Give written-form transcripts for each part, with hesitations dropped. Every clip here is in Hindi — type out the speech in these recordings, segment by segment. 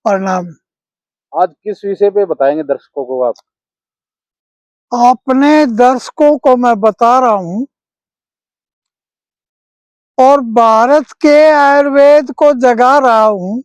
प्रणाम। आज किस विषय पे बताएंगे दर्शकों को आप? अपने दर्शकों को मैं बता रहा हूँ और भारत के आयुर्वेद को जगा रहा हूँ।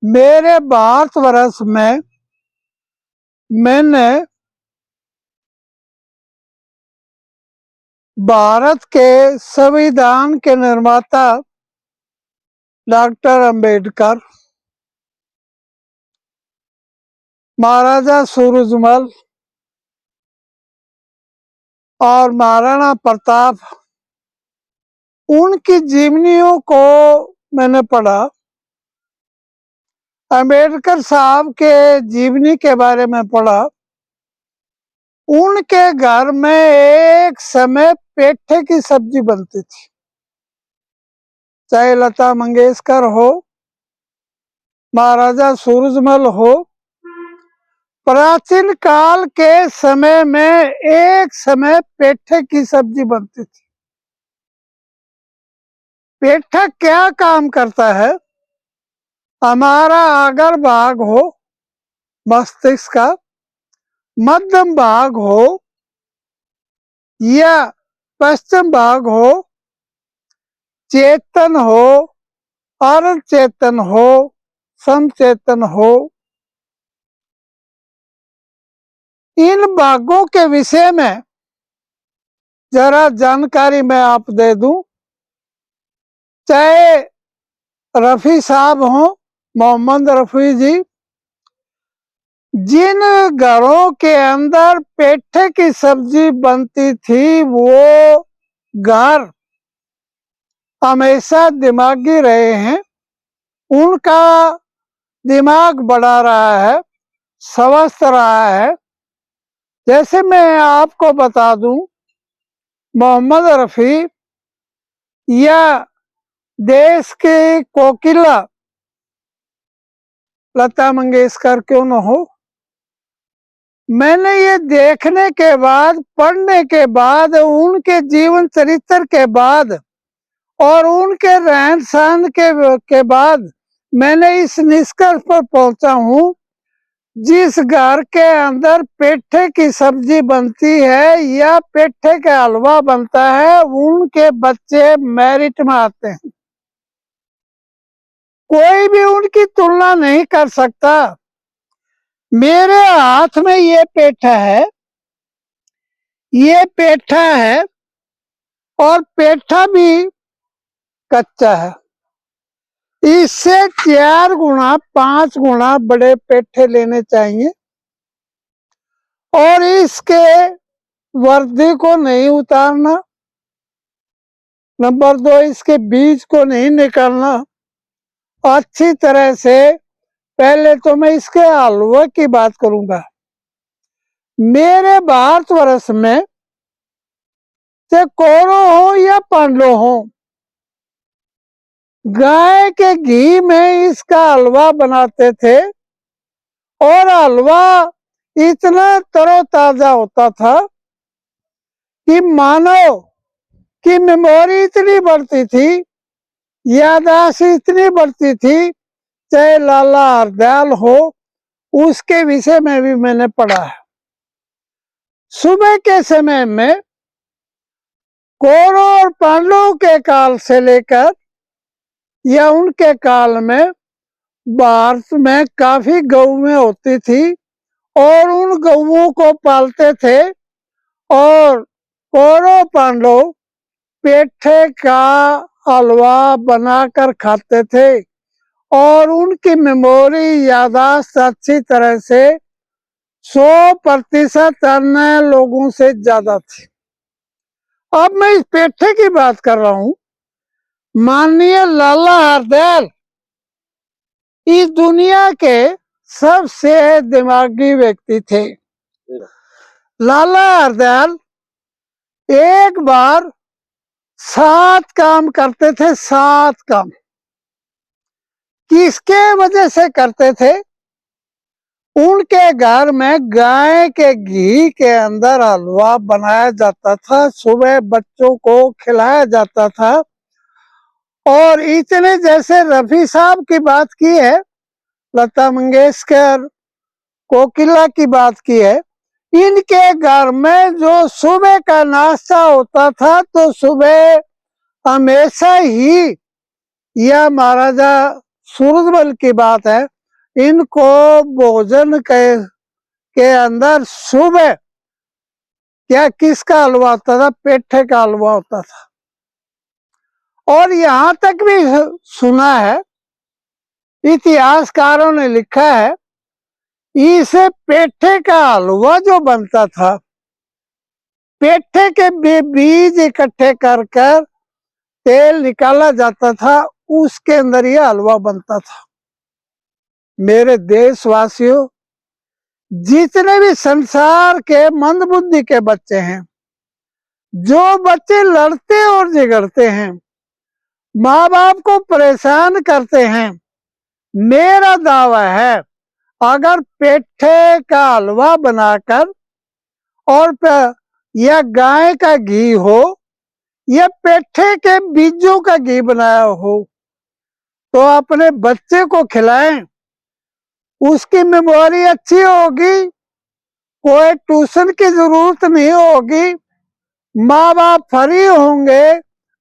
मेरे भारतवर्ष में मैंने भारत के संविधान के निर्माता डॉक्टर अंबेडकर, महाराजा सूरजमल और महाराणा प्रताप, उनकी जीवनियों को मैंने पढ़ा। अंबेडकर साहब के जीवनी के बारे में पढ़ा। उनके घर में एक समय पेठे की सब्जी बनती थी। चाहे लता मंगेशकर हो, महाराजा सूरजमल हो, प्राचीन काल के समय में एक समय पेठे की सब्जी बनती थी। पेठा क्या काम करता है? हमारा अगर भाग हो मस्तिष्क का, मध्यम भाग हो या पश्चिम भाग हो, चेतन हो, अर्ध चेतन हो, समचेतन हो, इन भागों के विषय में जरा जानकारी मैं आप दे दूं। चाहे रफी साहब हो, मोहम्मद रफी जी, जिन घरों के अंदर पेठे की सब्जी बनती थी वो घर हमेशा दिमागी रहे हैं। उनका दिमाग बढ़ा रहा है, स्वस्थ रहा है। जैसे मैं आपको बता दूं, मोहम्मद रफी या देश के कोकिला लता मंगेशकर क्यों न हो, मैंने ये देखने के बाद, पढ़ने के बाद, उनके जीवन चरित्र के बाद और उनके रहन सहन के बाद मैंने इस निष्कर्ष पर पहुंचा हूं, जिस घर के अंदर पेठे की सब्जी बनती है या पेठे का हलवा बनता है, उनके बच्चे मेरिट में आते हैं। कोई भी उनकी तुलना नहीं कर सकता। मेरे हाथ में ये पेठा है, ये पेठा है और पेठा भी कच्चा है। इससे 4 गुना 5 गुना बड़े पेठे लेने चाहिए और इसके वर्दी को नहीं उतारना। नंबर 2, इसके बीज को नहीं निकालना। अच्छी तरह से पहले तो मैं इसके हलवे की बात करूंगा। मेरे भारतवर्ष में चाहे कौरव हो या पांडव हो, गाय के घी में इसका हलवा बनाते थे और हलवा इतना तरोताजा होता था कि मानव की मेमोरी इतनी बढ़ती थी, याददाश्त इतनी बढ़ती थी। चाहे लाला हरदयाल हो, उसके विषय में भी मैंने पढ़ा है। सुबह के समय में कौरव और पांडवों के काल से लेकर या उनके काल में भारत में काफी गौएं होती थी और उन गौओं को पालते थे और कौरव पांडव पेठे का हलवा बनाकर खाते थे और उनकी मेमोरी, याददाश्त अच्छी तरह से 100% अन्य लोगों से ज्यादा थी। अब मैं इस पेठे की बात कर रहा हूं। माननीय लाला हरदयाल इस दुनिया के सबसे दिमागी व्यक्ति थे। लाला हरदयाल एक बार 7 काम करते थे। 7 काम किसके वजह से करते थे? उनके घर में गाय के घी के अंदर हलवा बनाया जाता था, सुबह बच्चों को खिलाया जाता था। और इतने, जैसे रफी साहब की बात की है, लता मंगेशकर, कोकिला की बात की है। इनके घर में जो सुबह का नाश्ता होता था तो सुबह हमेशा ही, यह महाराजा सूरजमल की बात है, इनको भोजन के अंदर सुबह क्या किसका हलवा होता था? पेठे का हलवा होता था। और यहाँ तक भी सुना है, इतिहासकारों ने लिखा है, इसे पेठे का हलवा जो बनता था, पेठे के बीज इकट्ठे कर कर तेल निकाला जाता था, उसके अंदर यह हलवा बनता था। मेरे देशवासियों, जितने भी संसार के मंदबुद्धि के बच्चे हैं, जो बच्चे लड़ते और झगड़ते हैं, माँ बाप को परेशान करते हैं, मेरा दावा है, अगर पेठे का हलवा बनाकर और या गाय का घी हो या पेठे के बीजों का घी बनाया हो, तो अपने बच्चे को खिलाएं, उसकी मेमोरी अच्छी होगी, कोई ट्यूशन की जरूरत नहीं होगी, माँ बाप फ्री होंगे,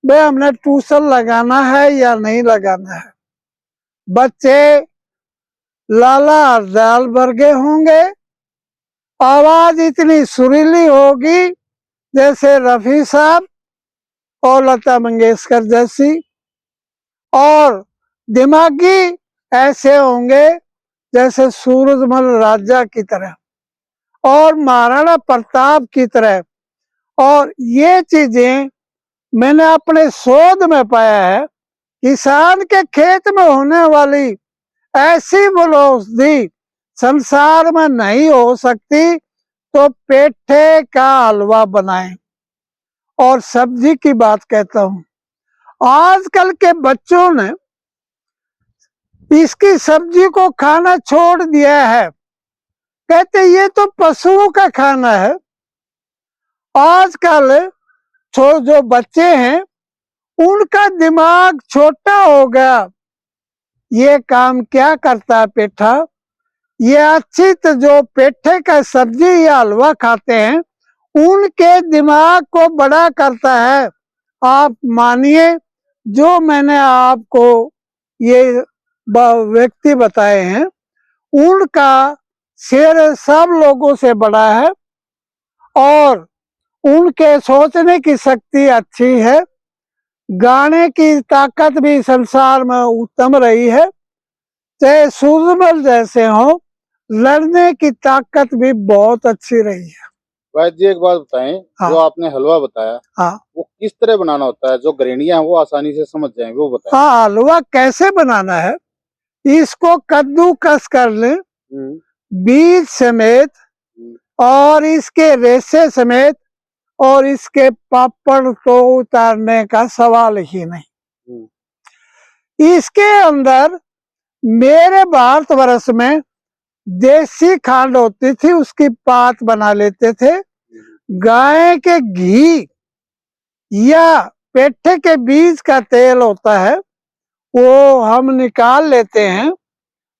भाई हमने ट्यूशन लगाना है या नहीं लगाना है। बच्चे लाला हरदयाल वर्गे होंगे, आवाज इतनी सुरीली होगी जैसे रफी साहब और लता मंगेशकर जैसी, और दिमागी ऐसे होंगे जैसे सूरजमल राजा की तरह और महाराणा प्रताप की तरह। और ये चीजें मैंने अपने शोध में पाया है, किसान के खेत में होने वाली ऐसी औषधि संसार में नहीं हो सकती, तो पेठे का हलवा बनाएं। और सब्जी की बात कहता हूं, आजकल के बच्चों ने इसकी सब्जी को खाना छोड़ दिया है, कहते ये तो पशुओं का खाना है। आजकल जो बच्चे हैं उनका दिमाग छोटा हो गया, ये काम क्या करता है पेठा, ये अच्छी तो जो पेठे का सब्जी या हलवा खाते हैं उनके दिमाग को बड़ा करता है। आप मानिए, जो मैंने आपको ये व्यक्ति बताए हैं उनका शेर सब लोगों से बड़ा है और उनके सोचने की शक्ति अच्छी है, गाने की ताकत भी संसार में उत्तम रही है, चाहे सूरजमल जैसे हो, लड़ने की ताकत भी बहुत अच्छी रही है। वैद्य जी एक बात बताएं, हाँ। जो आपने हलवा बताया, हाँ, वो किस तरह बनाना होता है, जो गृहिणियां हैं वो आसानी से समझ जाएं, वो बताएं। हाँ, हलवा कैसे बनाना है, इसको कद्दूकस कर लें, बीज समेत और इसके रेशे समेत, और इसके पापड़ तो उतारने का सवाल ही नहीं। इसके अंदर मेरे भारतवर्ष में देसी खांड होती थी, उसकी पात बना लेते थे, गाय के घी या पेठे के बीज का तेल होता है, वो हम निकाल लेते हैं,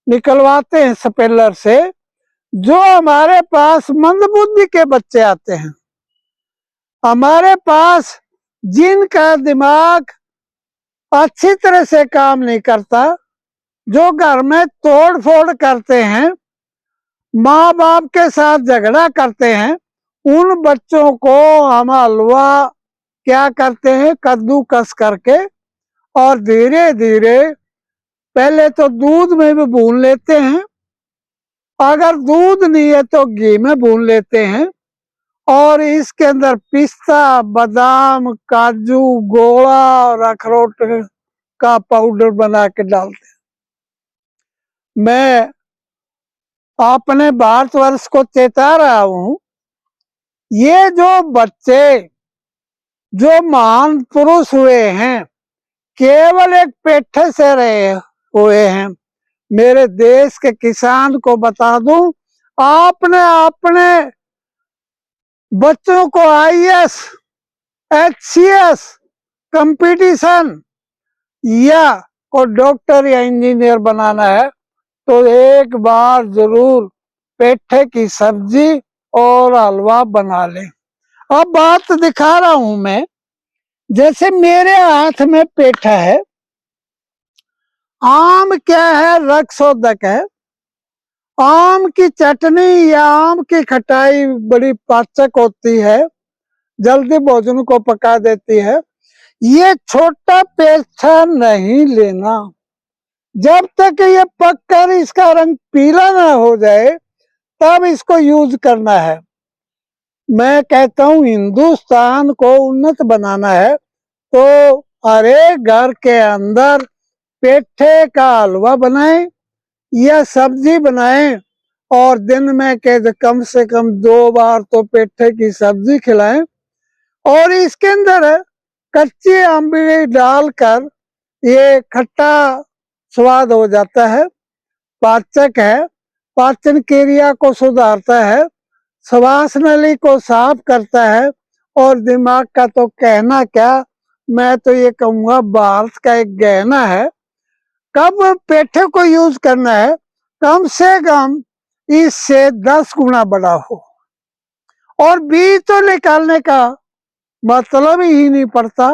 निकलवाते हैं स्पेलर से। जो हमारे पास मंदबुद्धि के बच्चे आते हैं, हमारे पास जिनका दिमाग अच्छी तरह से काम नहीं करता, जो घर में तोड़ फोड़ करते हैं, माँ बाप के साथ झगड़ा करते हैं, उन बच्चों को हम हलवा क्या करते हैं, कद्दूकस करके और धीरे धीरे पहले तो दूध में भी भून लेते हैं, अगर दूध नहीं है तो घी में भून लेते हैं, और इसके अंदर पिस्ता, बादाम, काजू, गोला और अखरोट का पाउडर बना के डालते हैं। मैं अपने भारतवर्ष को चेता रहा हूं, ये जो बच्चे जो महान पुरुष हुए हैं, केवल एक पेठे से रहे हुए हैं। मेरे देश के किसान को बता दूं, आपने अपने बच्चों को IAS, HCS कंपटीशन या को डॉक्टर या इंजीनियर बनाना है, तो एक बार जरूर पेठे की सब्जी और हलवा बना ले। अब बात दिखा रहा हूं मैं। जैसे मेरे हाथ में पेठा है, आम क्या है, रक्षोदक है। आम की चटनी या आम की खटाई बड़ी पाचक होती है, जल्दी भोजन को पका देती है। ये छोटा पेठा नहीं लेना। जब तक ये पककर इसका रंग पीला ना हो जाए तब इसको यूज करना है। मैं कहता हूं हिंदुस्तान को उन्नत बनाना है तो हर एक घर के अंदर पेठे का हलवा बनाएं या सब्जी बनाएं और दिन में कम से कम 2 बार तो पेठे की सब्जी खिलाएं और इसके अंदर कच्ची आंवली डालकर ये खट्टा स्वाद हो जाता है। पाचक है, पाचन क्रिया को सुधारता है, श्वास नली को साफ करता है और दिमाग का तो कहना क्या, मैं तो ये कहूँगा भारत का एक गहना है। कब पेठे को यूज करना है, कम से कम इससे 10 गुना बड़ा हो और बीज तो निकालने का मतलब ही नहीं पड़ता।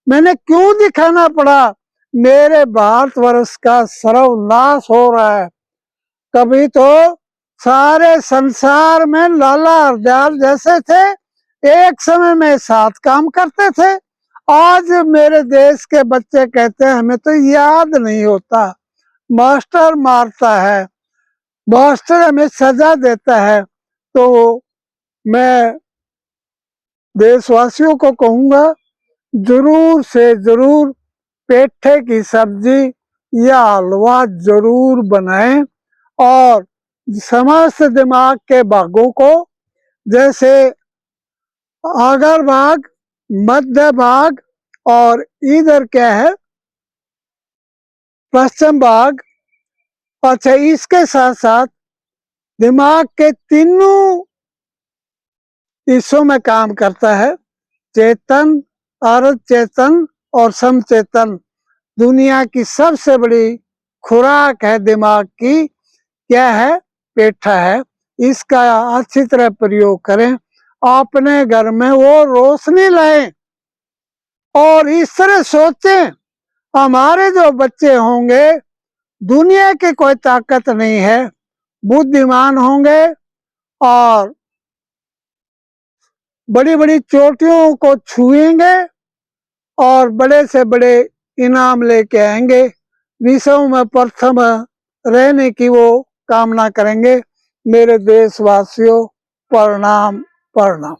मैंने क्यों दिखाना पड़ा, मेरे भारतवर्ष का सर्वनाश हो रहा है। कभी तो सारे संसार में लाला हरदयाल जैसे थे, एक समय में 7 काम करते थे। आज मेरे देश के बच्चे कहते हैं हमें तो याद नहीं होता, मास्टर मारता है, मास्टर हमें सजा देता है। तो मैं देशवासियों को कहूंगा जरूर से जरूर पेठे की सब्जी या हलवा जरूर बनाएं और समस्त दिमाग के भागों को, जैसे अगर भाग, मध्य भाग और इधर क्या है पश्चिम भाग, अच्छा इसके साथ साथ दिमाग के तीनों हिस्सों में काम करता है, चेतन, अर्ध चेतन और समचेतन। दुनिया की सबसे बड़ी खुराक है दिमाग की, क्या है, पेठा है। इसका अच्छी तरह प्रयोग करें, अपने घर में वो रोशनी लाएं और इस तरह सोचें हमारे जो बच्चे होंगे दुनिया की कोई ताकत नहीं है, बुद्धिमान होंगे और बड़ी बड़ी चोटियों को छुएंगे और बड़े से बड़े इनाम लेके आएंगे। विश्व में प्रथम रहने की वो कामना करेंगे। मेरे देशवासियों, प्रणाम प्रणाम।